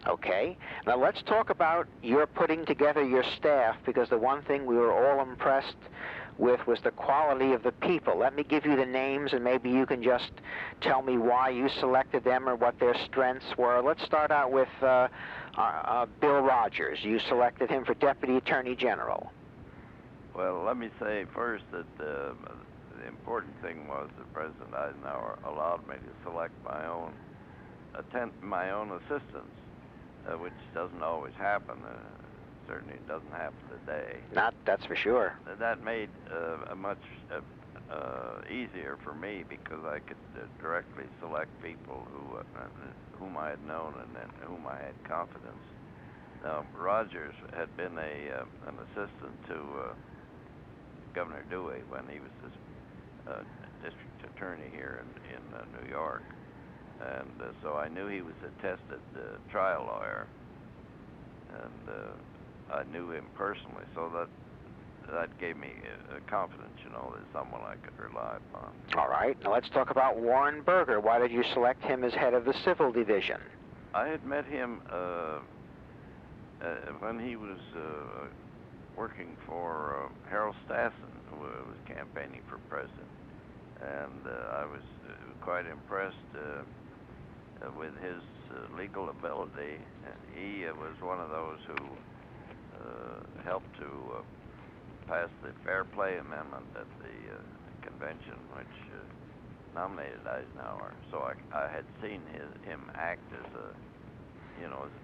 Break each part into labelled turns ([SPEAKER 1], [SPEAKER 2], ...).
[SPEAKER 1] Okay. Now let's talk about your putting together your staff, because the one thing we were all impressed with was the quality of the people. Let me give you the names, and maybe you can just tell me why you selected them or what their strengths were. Let's start out with Bill Rogers. You selected him for Deputy Attorney General.
[SPEAKER 2] Well, let me say first that the important thing was that President Eisenhower allowed me to select my own assistants, which doesn't always happen. Certainly it doesn't happen today.
[SPEAKER 1] That's for sure.
[SPEAKER 2] That made a much easier for me, because I could directly select people whom I had known and whom I had confidence. Now, Rogers had been an assistant to Governor Dewey when he was district attorney here in New York, and so I knew he was a tested trial lawyer, and I knew him personally, so that gave me confidence, that someone I could rely upon.
[SPEAKER 1] All right. Now let's talk about Warren Burger. Why did you select him as head of the Civil Division?
[SPEAKER 2] I had met him when he was working for Harold Stassen, who was campaigning for president, and I was quite impressed with his legal ability. He was one of those who helped to pass the Fair Play Amendment at the convention, which nominated Eisenhower. So I had seen him act as a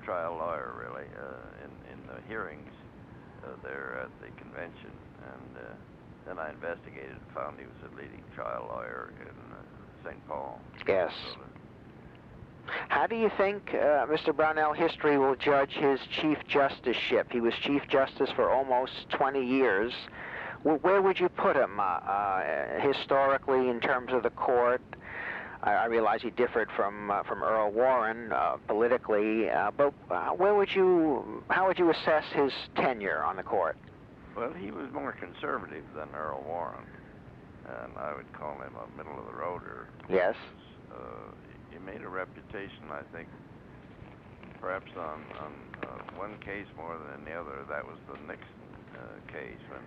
[SPEAKER 2] trial lawyer, really, in the hearings there at the convention, and then I investigated and found he was a leading trial lawyer in St. Paul.
[SPEAKER 1] Yes. How do you think, Mr. Brownell, history will judge his Chief Justiceship? He was Chief Justice for almost 20 years. Where would you put him historically in terms of the court? I realize he differed from Earl Warren politically, but how would you assess his tenure on the court?
[SPEAKER 2] Well, he was more conservative than Earl Warren, and I would call him a middle-of-the-roader.
[SPEAKER 1] Yes.
[SPEAKER 2] He made a reputation, I think, perhaps on one case more than the other. That was the Nixon case, when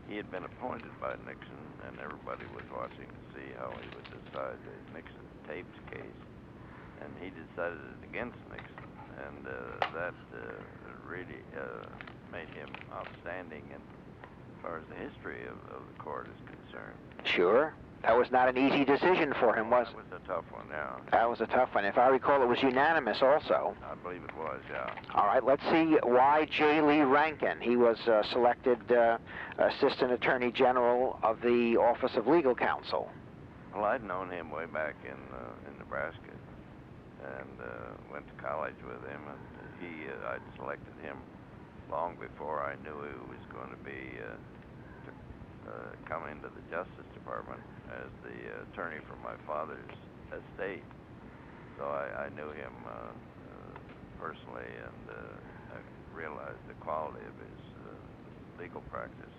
[SPEAKER 2] he had been appointed by Nixon, and everybody was watching to see how he would decide the Nixon tapes case, and he decided against Nixon, and that really made him outstanding as far as the history of the court is concerned.
[SPEAKER 1] Sure. That was not an easy decision for him, was it?
[SPEAKER 2] That was a tough one, yeah.
[SPEAKER 1] That was a tough one. If I recall, it was unanimous also.
[SPEAKER 2] I believe it was, yeah.
[SPEAKER 1] All right, let's see why J. Lee Rankin. He was selected Assistant Attorney General of the Office of Legal Counsel.
[SPEAKER 2] Well, I'd known him way back in Nebraska, and went to college with him, and I'd selected him long before I knew he was going to be come into the Justice Department as the attorney for my father's estate. So I knew him personally, and I realized the quality of his legal practice.